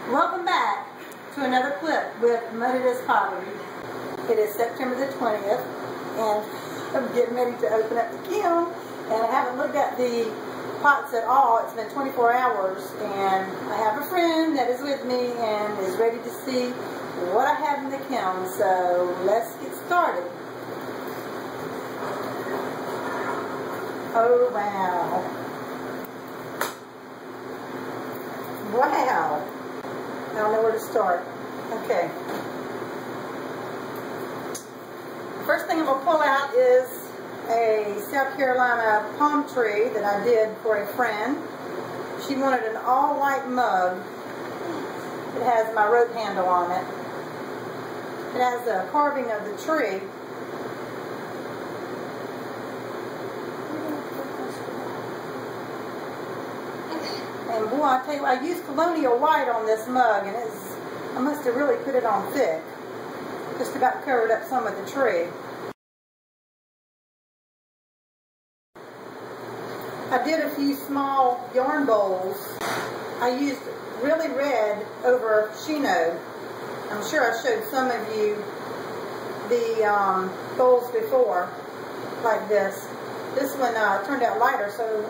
Welcome back to another clip with Muditis Pottery. It is September the 20th and I'm getting ready to open up the kiln, and I haven't looked at the pots at all. It's been 24 hours and I have a friend that is with me and is ready to see what I have in the kiln, so let's get started. Oh wow. Wow. I don't know where to start. Okay. First thing I'm going to pull out is a South Carolina palm tree that I did for a friend. She wanted an all-white mug. It has my rope handle on it. It has a carving of the tree. And boy, I tell you, I used colonial white on this mug, and I must have really put it on thick. Just about covered up some of the tree. I did a few small yarn bowls. I used really red over Shino. I'm sure I showed some of you the bowls before, like this. This one turned out lighter, so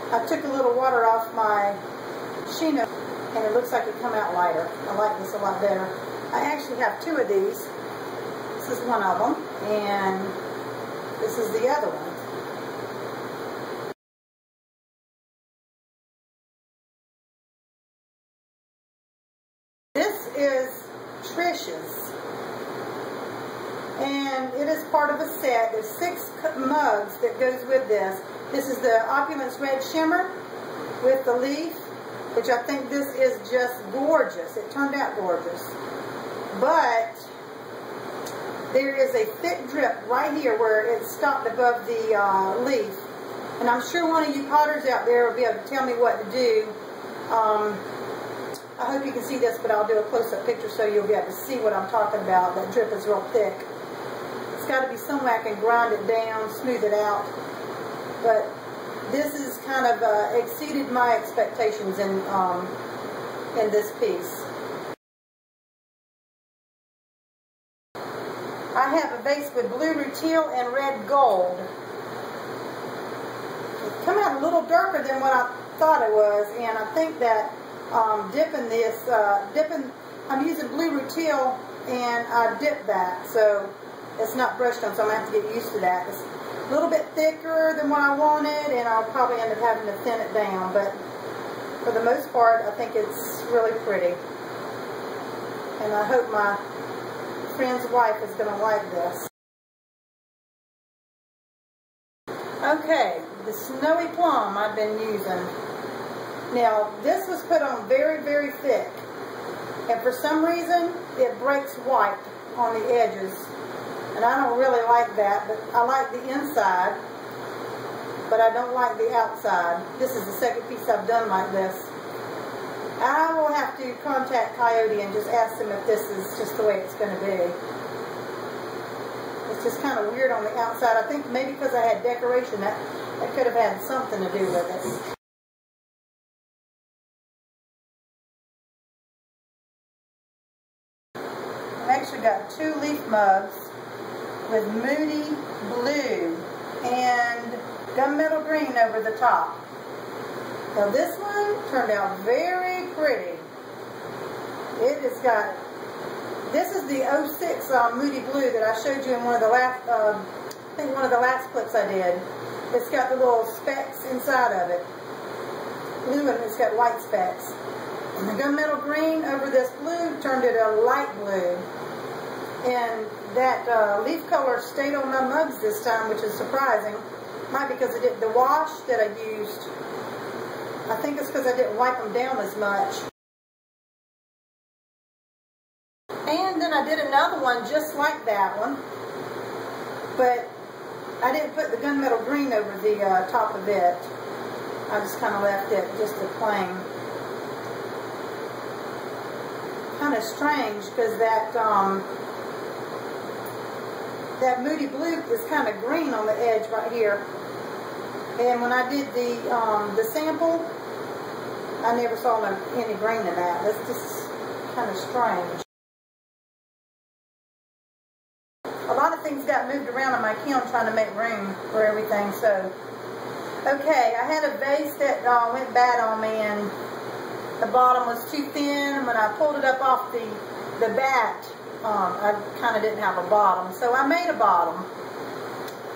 I took a little water off my Shino, and it looks like it come out lighter. I like this a lot better. I actually have two of these. This is one of them, and this is the other one. This is Trish's, and it is part of a set. There's 6 mugs that goes with this. This is the Opulence Red Shimmer with the leaf, which I think this is just gorgeous. It turned out gorgeous. But there is a thick drip right here where it stopped above the leaf. And I'm sure one of you potters out there will be able to tell me what to do. I hope you can see this, but I'll do a close-up picture so you'll be able to see what I'm talking about. That drip is real thick. It's got to be some way I can grind it down, smooth it out. But this is kind of exceeded my expectations in this piece. I have a base with blue rutile and red gold. It come out a little darker than what I thought it was, and I think that I'm using blue rutile and I dip that, so it's not brushed on, so I'm going to have to get used to that. It's a little bit thicker than what I wanted, and I'll probably end up having to thin it down, but for the most part, I think it's really pretty. And I hope my friend's wife is going to like this. Okay, the snowy plum I've been using. Now, this was put on very, very thick, and for some reason, it breaks white on the edges. And I don't really like that, but I like the inside, but I don't like the outside. This is the second piece I've done like this. I will have to contact Coyote and just ask them if this is just the way it's going to be. It's just kind of weird on the outside. I think maybe because I had decoration, that could have had something to do with it. I've actually got 2 leaf mugs with Moody Blue and gunmetal green over the top. Now this one turned out very pretty. It has got, this is the 06 Moody Blue that I showed you in one of the last, I think one of the last clips I did. It's got the little specks inside of it. Blue, and it's got white specks. And the gunmetal green over this blue turned it a light blue. And that leaf color stayed on my mugs this time, which is surprising. Might be because the wash that I used, I think it's because I didn't wipe them down as much. And then I did another one just like that one, but I didn't put the gunmetal green over the top of it. I just kind of left it just a plain. Kind of strange because that Moody Blue is kind of green on the edge right here. And when I did the sample, I never saw any green in that. That's just kind of strange. A lot of things got moved around in my kiln trying to make room for everything. So, okay, I had a vase that went bad on me, and the bottom was too thin. When I pulled it up off the bat, I kind of didn't have a bottom. So I made a bottom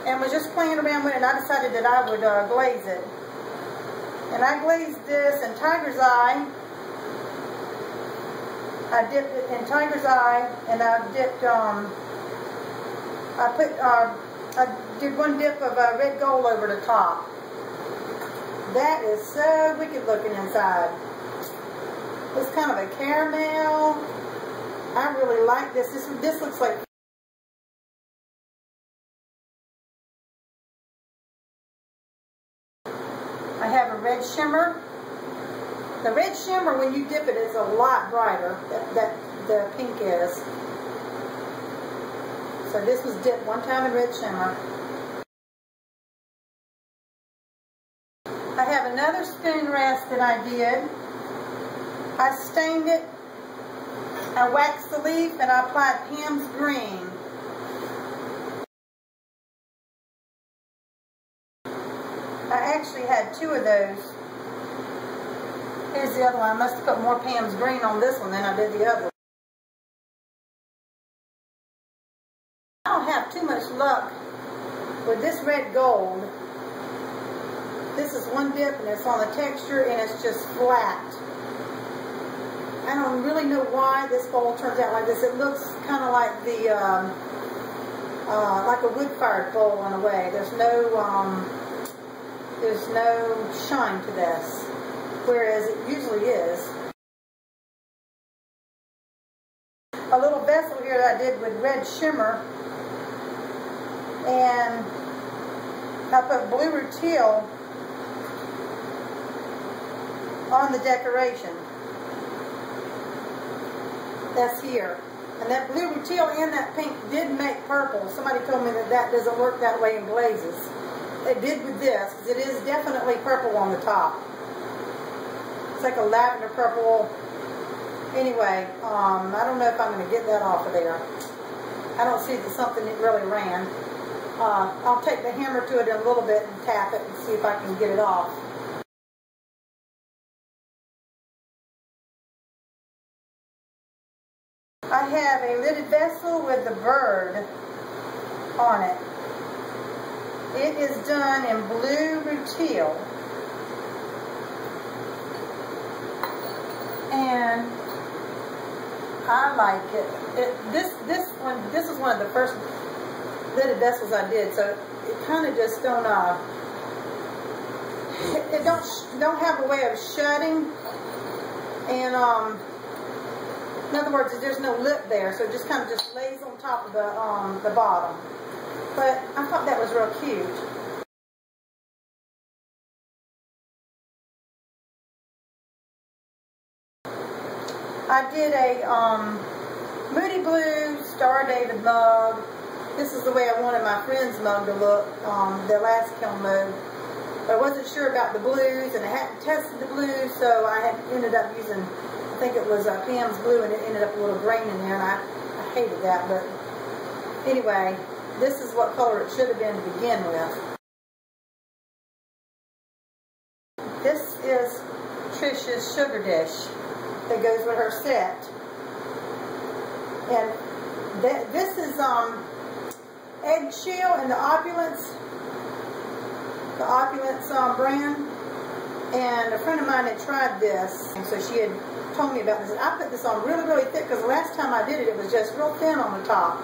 and was just playing around with it, and I decided that I would glaze it. And I glazed this in Tiger's Eye. I dipped it in Tiger's Eye, and I dipped, I did one dip of red gold over the top. That is so wicked looking inside. It's kind of a caramel. I really like this. This looks like I have a red shimmer. The red shimmer, when you dip it, is a lot brighter that the pink is. So this was dipped one time in red shimmer. I have another spoon rest that I did. I stained it, I waxed the leaf, and I applied Pam's green. I actually had 2 of those. Here's the other one. I must have put more Pam's green on this one than I did the other one. I don't have too much luck with this red gold. This is one dip, and it's on the texture, and it's just flat. I don't really know why this bowl turns out like this. It looks kind of like the like a wood-fired bowl in a way. There's no shine to this, whereas it usually is. A little vessel here that I did with red shimmer, and I put blue rutile on the decoration. That's here. And that blue rutile and that pink did make purple. Somebody told me that doesn't work that way in glazes. It did with this, because it is definitely purple on the top. It's like a lavender purple. Anyway, I don't know if I'm going to get that off of there. I don't see that something that really ran. I'll take the hammer to it in a little bit and tap it and see if I can get it off. I have a lidded vessel with the bird on it. It is done in blue rutile. And I like it. This is one of the first lidded vessels I did, so it kind of just don't have a way of shutting, and in other words, there's no lip there, so it just kind of just lays on top of the bottom. But I thought that was real cute. I did a Moody Blue Star David mug. This is the way I wanted my friend's mug to look, their last kiln mug. But I wasn't sure about the blues, and I hadn't tested the blues, so I ended up using, I think it was Pam's blue, and it ended up a little grain in there, and I hated that. But anyway, this is what color it should have been to begin with. This is Trish's sugar dish that goes with her set. And this is eggshell in the Opulence brand. And a friend of mine had tried this, and so she had told me about this. I put this on really, really thick, because the last time I did it, it was just real thin on the top.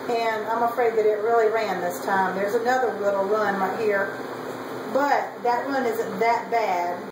And I'm afraid that it really ran this time. There's another little run right here, but that run isn't that bad.